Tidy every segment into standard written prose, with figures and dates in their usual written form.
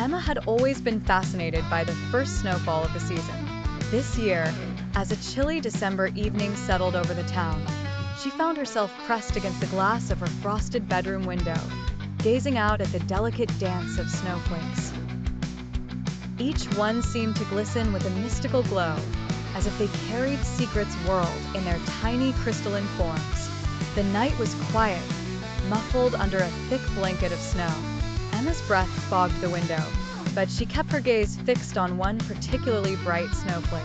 Emma had always been fascinated by the first snowfall of the season. This year, as a chilly December evening settled over the town, she found herself pressed against the glass of her frosted bedroom window, gazing out at the delicate dance of snowflakes. Each one seemed to glisten with a mystical glow, as if they carried secrets whirled in their tiny crystalline forms. The night was quiet, muffled under a thick blanket of snow. Emma's breath fogged the window, but she kept her gaze fixed on one particularly bright snowflake.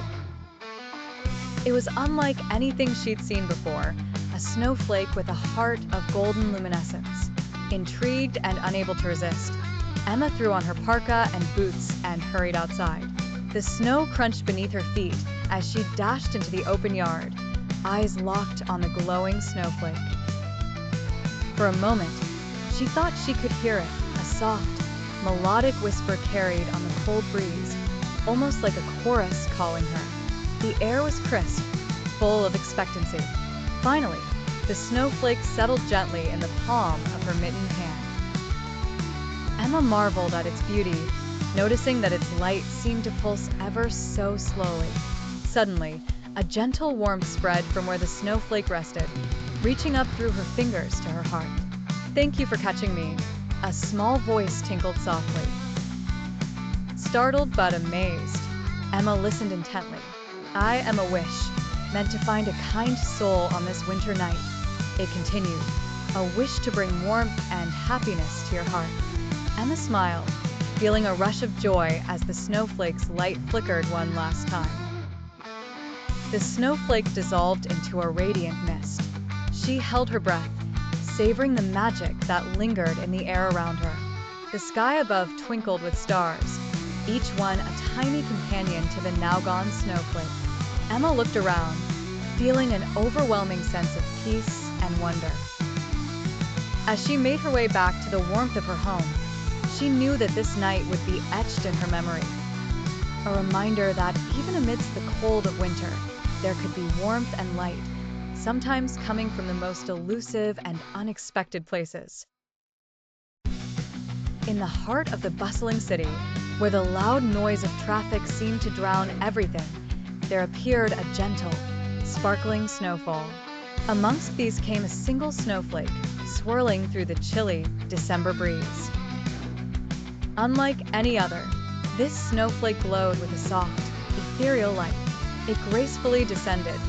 It was unlike anything she'd seen before, a snowflake with a heart of golden luminescence. Intrigued and unable to resist, Emma threw on her parka and boots and hurried outside. The snow crunched beneath her feet as she dashed into the open yard, eyes locked on the glowing snowflake. For a moment, she thought she could hear it, a soft, melodic whisper carried on the cold breeze, almost like a chorus calling her. The air was crisp, full of expectancy. Finally, the snowflake settled gently in the palm of her mittened hand. Emma marveled at its beauty, noticing that its light seemed to pulse ever so slowly. Suddenly, a gentle warmth spread from where the snowflake rested, reaching up through her fingers to her heart. "Thank you for catching me," a small voice tinkled softly. Startled but amazed, Emma listened intently. "I am a wish, meant to find a kind soul on this winter night," it continued, "a wish to bring warmth and happiness to your heart." Emma smiled, feeling a rush of joy as the snowflake's light flickered one last time. The snowflake dissolved into a radiant mist. She held her breath, savoring the magic that lingered in the air around her. The sky above twinkled with stars, each one a tiny companion to the now-gone snowflake. Emma looked around, feeling an overwhelming sense of peace and wonder. As she made her way back to the warmth of her home, she knew that this night would be etched in her memory. A reminder that even amidst the cold of winter, there could be warmth and light, sometimes coming from the most elusive and unexpected places. In the heart of the bustling city, where the loud noise of traffic seemed to drown everything, there appeared a gentle, sparkling snowfall. Amongst these came a single snowflake, swirling through the chilly December breeze. Unlike any other, this snowflake glowed with a soft, ethereal light. It gracefully descended,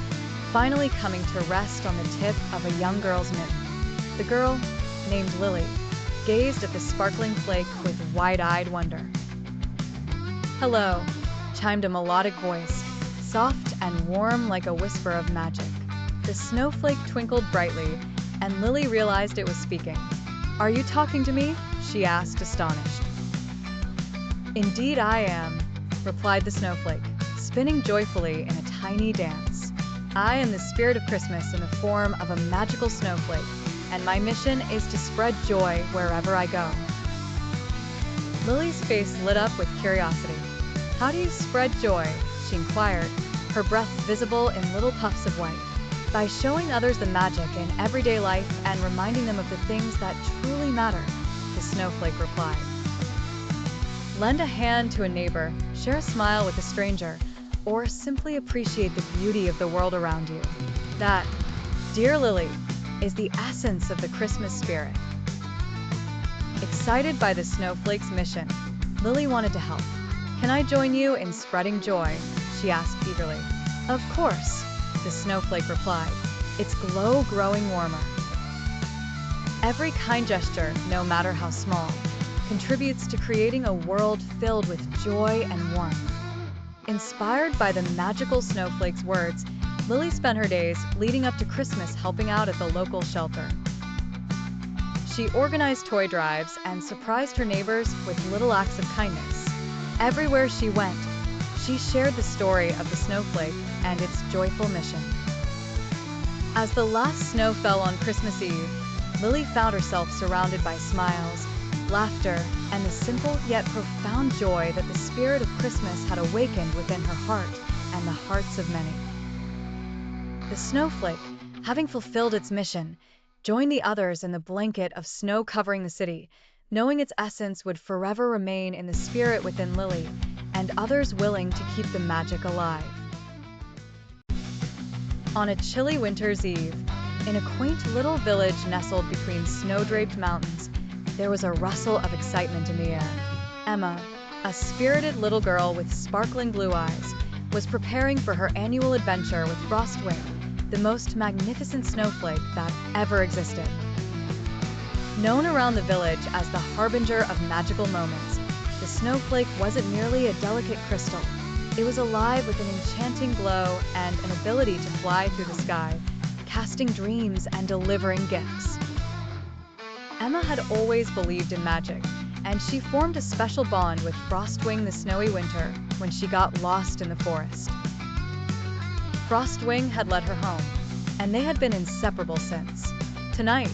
finally coming to rest on the tip of a young girl's mitten. The girl, named Lily, gazed at the sparkling flake with wide-eyed wonder. "Hello," chimed a melodic voice, soft and warm like a whisper of magic. The snowflake twinkled brightly, and Lily realized it was speaking. "Are you talking to me?" she asked, astonished. "Indeed I am," replied the snowflake, spinning joyfully in a tiny dance. "I am the spirit of Christmas in the form of a magical snowflake, and my mission is to spread joy wherever I go." Lily's face lit up with curiosity. "How do you spread joy?" she inquired, her breath visible in little puffs of white. "By showing others the magic in everyday life and reminding them of the things that truly matter," the snowflake replied. Lend a hand to a neighbor, share a smile with a stranger, or simply appreciate the beauty of the world around you. That, dear Lily, is the essence of the Christmas spirit. Excited by the snowflake's mission, Lily wanted to help. "Can I join you in spreading joy?" she asked eagerly. "Of course," the snowflake replied, its glow growing warmer. Every kind gesture, no matter how small, contributes to creating a world filled with joy and warmth. Inspired by the magical snowflake's words, Lily spent her days leading up to Christmas helping out at the local shelter. She organized toy drives and surprised her neighbors with little acts of kindness. Everywhere she went, she shared the story of the snowflake and its joyful mission. As the last snow fell on Christmas Eve, Lily found herself surrounded by smiles, laughter, and the simple yet profound joy that the spirit of Christmas had awakened within her heart and the hearts of many. The snowflake, having fulfilled its mission, joined the others in the blanket of snow covering the city, knowing its essence would forever remain in the spirit within Lily, and others willing to keep the magic alive. On a chilly winter's eve, in a quaint little village nestled between snow-draped mountains, there was a rustle of excitement in the air. Emma, a spirited little girl with sparkling blue eyes, was preparing for her annual adventure with Frostwing, the most magnificent snowflake that ever existed. Known around the village as the harbinger of magical moments, the snowflake wasn't merely a delicate crystal. It was alive with an enchanting glow and an ability to fly through the sky, casting dreams and delivering gifts. Emma had always believed in magic, and she formed a special bond with Frostwing the snowy winter when she got lost in the forest. Frostwing had led her home, and they had been inseparable since. Tonight,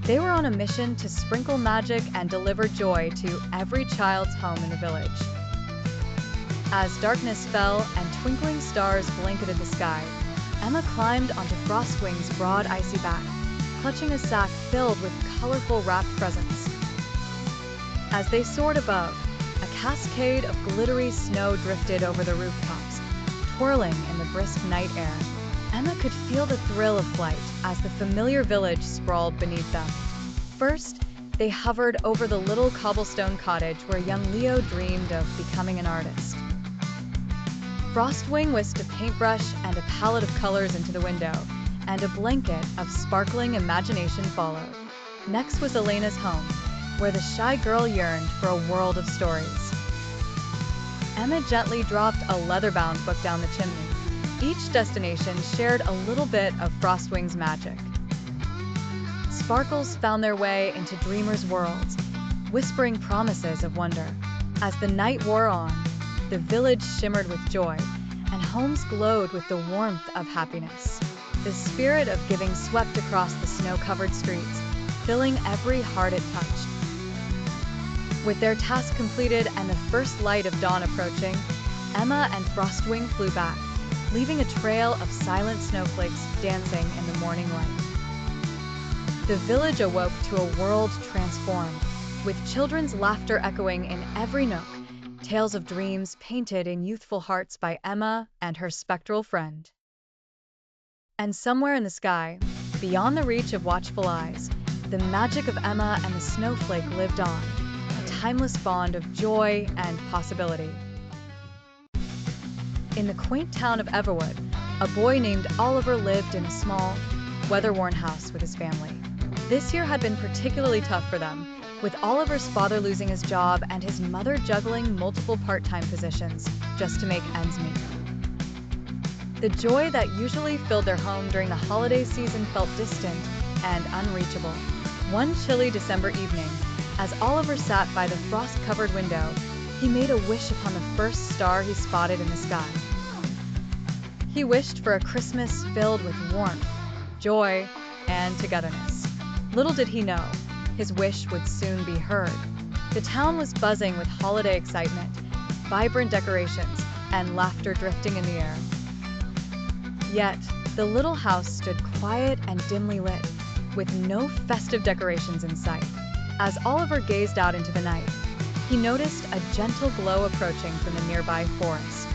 they were on a mission to sprinkle magic and deliver joy to every child's home in the village. As darkness fell and twinkling stars blanketed the sky, Emma climbed onto Frostwing's broad icy back, clutching a sack filled with colorful wrapped presents. As they soared above, a cascade of glittery snow drifted over the rooftops, twirling in the brisk night air. Emma could feel the thrill of flight as the familiar village sprawled beneath them. First, they hovered over the little cobblestone cottage where young Leo dreamed of becoming an artist. Frostwing whisked a paintbrush and a palette of colors into the window, and a blanket of sparkling imagination followed. Next was Elena's home, where the shy girl yearned for a world of stories. Emma gently dropped a leather-bound book down the chimney. Each destination shared a little bit of Frostwing's magic. Sparkles found their way into dreamers' worlds, whispering promises of wonder. As the night wore on, the village shimmered with joy, and homes glowed with the warmth of happiness. The spirit of giving swept across the snow-covered streets, filling every heart it touched. With their task completed and the first light of dawn approaching, Emma and Frostwing flew back, leaving a trail of silent snowflakes dancing in the morning light. The village awoke to a world transformed, with children's laughter echoing in every nook, tales of dreams painted in youthful hearts by Emma and her spectral friend. And somewhere in the sky, beyond the reach of watchful eyes, the magic of Emma and the snowflake lived on, a timeless bond of joy and possibility. In the quaint town of Everwood, a boy named Oliver lived in a small, weather-worn house with his family. This year had been particularly tough for them, with Oliver's father losing his job and his mother juggling multiple part-time positions just to make ends meet. The joy that usually filled their home during the holiday season felt distant and unreachable. One chilly December evening, as Oliver sat by the frost-covered window, he made a wish upon the first star he spotted in the sky. He wished for a Christmas filled with warmth, joy, and togetherness. Little did he know, his wish would soon be heard. The town was buzzing with holiday excitement, vibrant decorations, and laughter drifting in the air. Yet, the little house stood quiet and dimly lit, with no festive decorations in sight. As Oliver gazed out into the night, he noticed a gentle glow approaching from the nearby forest.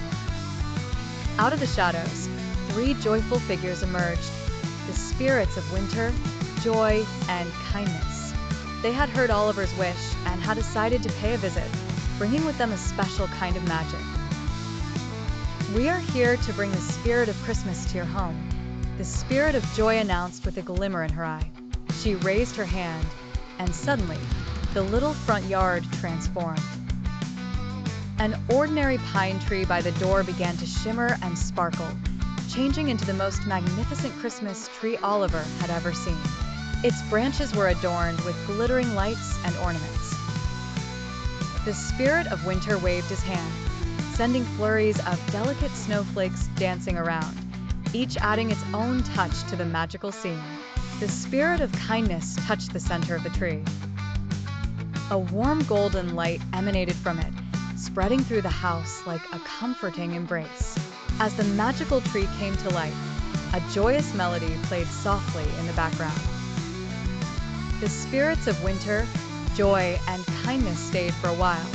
Out of the shadows, 3 joyful figures emerged, the spirits of winter, joy, and kindness. They had heard Oliver's wish and had decided to pay a visit, bringing with them a special kind of magic. "We are here to bring the spirit of Christmas to your home," the spirit of joy announced with a glimmer in her eye. She raised her hand, and suddenly, the little front yard transformed. An ordinary pine tree by the door began to shimmer and sparkle, changing into the most magnificent Christmas tree Oliver had ever seen. Its branches were adorned with glittering lights and ornaments. The spirit of winter waved his hand, sending flurries of delicate snowflakes dancing around, each adding its own touch to the magical scene. The spirit of kindness touched the center of the tree. A warm golden light emanated from it, spreading through the house like a comforting embrace. As the magical tree came to life, a joyous melody played softly in the background. The spirits of winter, Joy and kindness stayed for a while,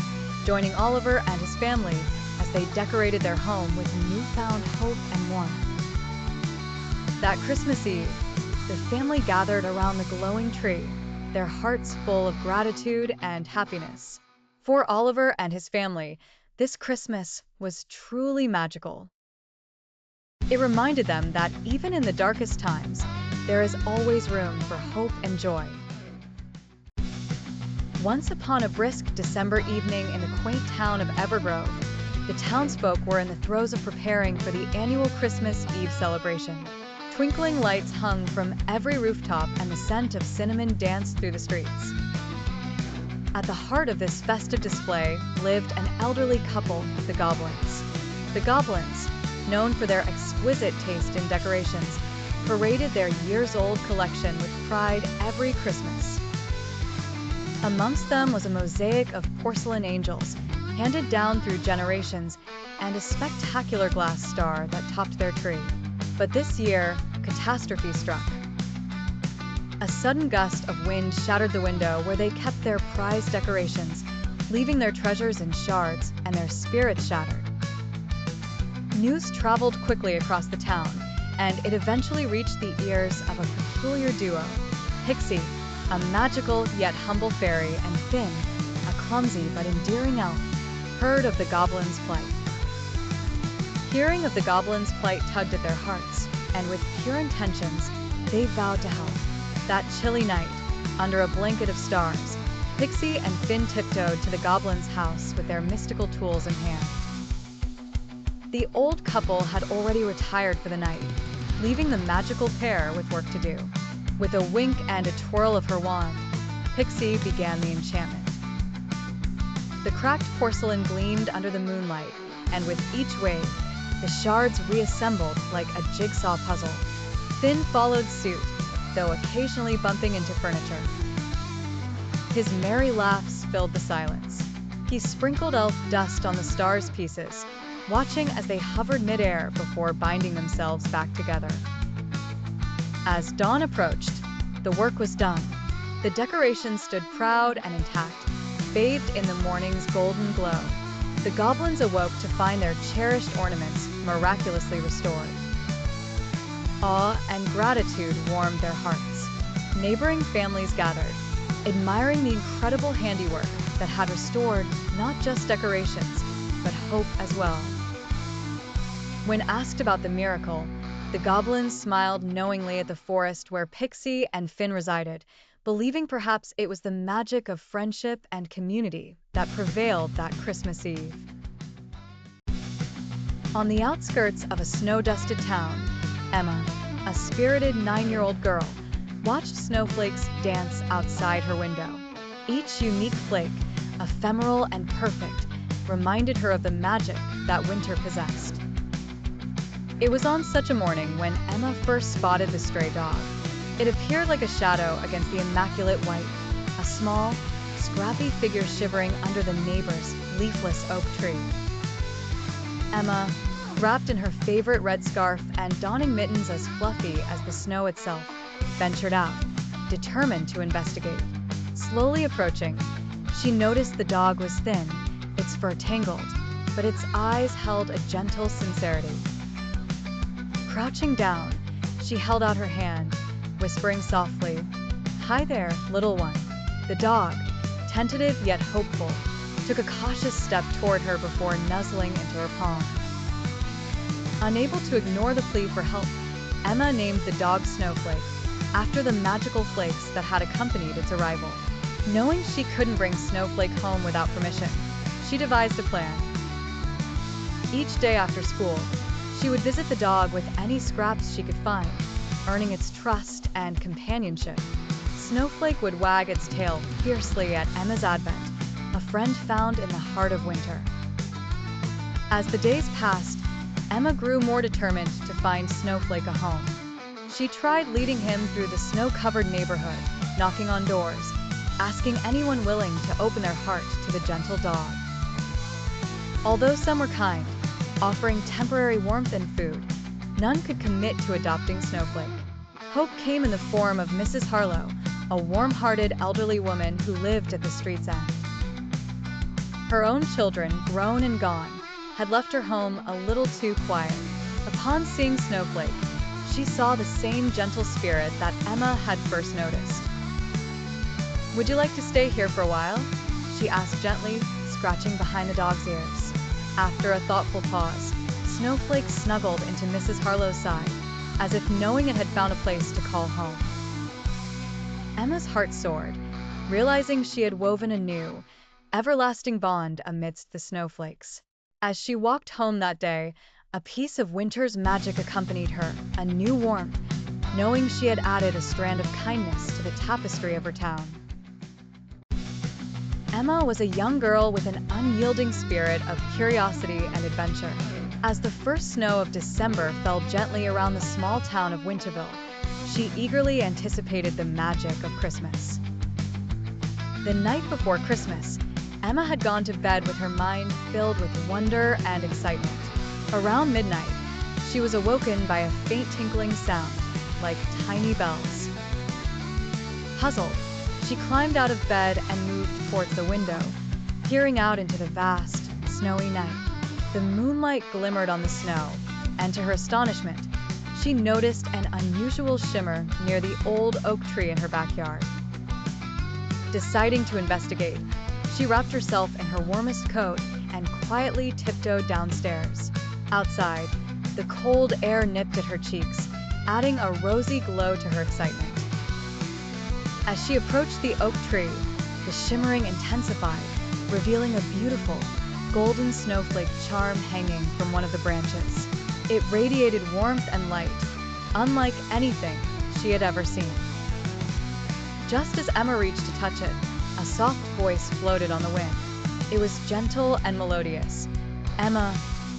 joining Oliver and his family as they decorated their home with newfound hope and warmth. That Christmas Eve, the family gathered around the glowing tree, their hearts full of gratitude and happiness. For Oliver and his family, this Christmas was truly magical. It reminded them that even in the darkest times, there is always room for hope and joy. Once upon a brisk December evening in the quaint town of Evergrove, the townsfolk were in the throes of preparing for the annual Christmas Eve celebration. Twinkling lights hung from every rooftop and the scent of cinnamon danced through the streets. At the heart of this festive display lived an elderly couple, the Goblins. The Goblins, known for their exquisite taste in decorations, paraded their years-old collection with pride every Christmas. Amongst them was a mosaic of porcelain angels, handed down through generations, and a spectacular glass star that topped their tree. But this year, catastrophe struck. A sudden gust of wind shattered the window where they kept their prized decorations, leaving their treasures in shards and their spirits shattered. News traveled quickly across the town, and it eventually reached the ears of a peculiar duo, Pixie, a magical yet humble fairy, and Finn, a clumsy but endearing elf, heard of the Goblins' plight. Hearing of the Goblins' plight tugged at their hearts, and with pure intentions, they vowed to help. That chilly night, under a blanket of stars, Pixie and Finn tiptoed to the Goblins' house with their mystical tools in hand. The old couple had already retired for the night, leaving the magical pair with work to do. With a wink and a twirl of her wand, Pixie began the enchantment. The cracked porcelain gleamed under the moonlight, and with each wave, the shards reassembled like a jigsaw puzzle. Finn followed suit, though occasionally bumping into furniture. His merry laughs filled the silence. He sprinkled elf dust on the stars' pieces, watching as they hovered midair before binding themselves back together. As dawn approached, the work was done. The decorations stood proud and intact, bathed in the morning's golden glow. The Goblins awoke to find their cherished ornaments miraculously restored. Awe and gratitude warmed their hearts. Neighboring families gathered, admiring the incredible handiwork that had restored not just decorations, but hope as well. When asked about the miracle, the Goblins smiled knowingly at the forest where Pixie and Finn resided, believing perhaps it was the magic of friendship and community that prevailed that Christmas Eve. On the outskirts of a snow-dusted town, Emma, a spirited 9-year-old girl, watched snowflakes dance outside her window. Each unique flake, ephemeral and perfect, reminded her of the magic that winter possessed. It was on such a morning when Emma first spotted the stray dog. It appeared like a shadow against the immaculate white, a small, scrappy figure shivering under the neighbor's leafless oak tree. Emma, wrapped in her favorite red scarf and donning mittens as fluffy as the snow itself, ventured out, determined to investigate. Slowly approaching, she noticed the dog was thin, its fur tangled, but its eyes held a gentle sincerity. Crouching down, she held out her hand, whispering softly, "Hi there, little one." The dog, tentative yet hopeful, took a cautious step toward her before nuzzling into her palm. Unable to ignore the plea for help, Emma named the dog Snowflake, after the magical flakes that had accompanied its arrival. Knowing she couldn't bring Snowflake home without permission, she devised a plan. Each day after school, she would visit the dog with any scraps she could find, earning its trust and companionship. Snowflake would wag its tail fiercely at Emma's advent, a friend found in the heart of winter. As the days passed, Emma grew more determined to find Snowflake a home. She tried leading him through the snow-covered neighborhood, knocking on doors, asking anyone willing to open their heart to the gentle dog. Although some were kind, offering temporary warmth and food, none could commit to adopting Snowflake. Hope came in the form of Mrs. Harlow, a warm-hearted elderly woman who lived at the street's end. Her own children, grown and gone, had left her home a little too quiet. Upon seeing Snowflake, she saw the same gentle spirit that Emma had first noticed. "Would you like to stay here for a while?" she asked gently, scratching behind the dog's ears. After a thoughtful pause, Snowflake snuggled into Mrs. Harlow's side, as if knowing it had found a place to call home. Emma's heart soared, realizing she had woven a new, everlasting bond amidst the snowflakes. As she walked home that day, a piece of winter's magic accompanied her, a new warmth, knowing she had added a strand of kindness to the tapestry of her town. Emma was a young girl with an unyielding spirit of curiosity and adventure. As the first snow of December fell gently around the small town of Winterville, she eagerly anticipated the magic of Christmas. The night before Christmas, Emma had gone to bed with her mind filled with wonder and excitement. Around midnight, she was awoken by a faint tinkling sound, like tiny bells. Puzzled, she climbed out of bed and moved towards the window, peering out into the vast, snowy night. The moonlight glimmered on the snow, and to her astonishment, she noticed an unusual shimmer near the old oak tree in her backyard. Deciding to investigate, she wrapped herself in her warmest coat and quietly tiptoed downstairs. Outside, the cold air nipped at her cheeks, adding a rosy glow to her excitement. As she approached the oak tree, the shimmering intensified, revealing a beautiful, golden snowflake charm hanging from one of the branches. It radiated warmth and light, unlike anything she had ever seen. Just as Emma reached to touch it, a soft voice floated on the wind. It was gentle and melodious. "Emma,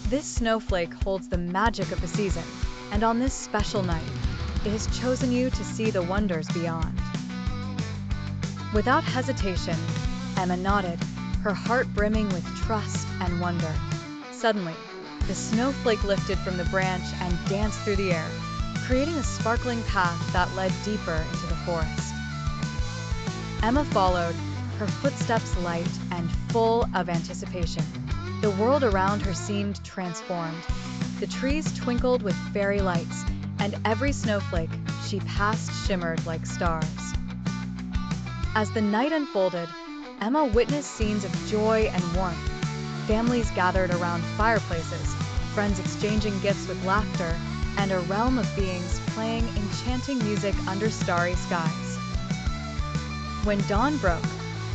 this snowflake holds the magic of the season, and on this special night, it has chosen you to see the wonders beyond." Without hesitation, Emma nodded, her heart brimming with trust and wonder. Suddenly, the snowflake lifted from the branch and danced through the air, creating a sparkling path that led deeper into the forest. Emma followed, her footsteps light and full of anticipation. The world around her seemed transformed. The trees twinkled with fairy lights, and every snowflake she passed shimmered like stars. As the night unfolded, Emma witnessed scenes of joy and warmth. Families gathered around fireplaces, friends exchanging gifts with laughter, and a realm of beings playing enchanting music under starry skies. When dawn broke,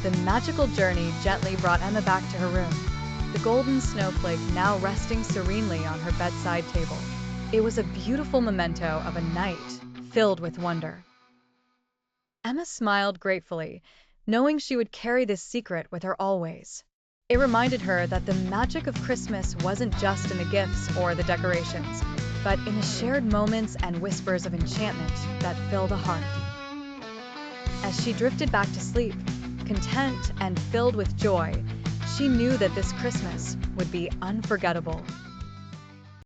the magical journey gently brought Emma back to her room, the golden snowflake now resting serenely on her bedside table. It was a beautiful memento of a night filled with wonder. Emma smiled gratefully, knowing she would carry this secret with her always. It reminded her that the magic of Christmas wasn't just in the gifts or the decorations, but in the shared moments and whispers of enchantment that fill the heart. As she drifted back to sleep, content and filled with joy, she knew that this Christmas would be unforgettable.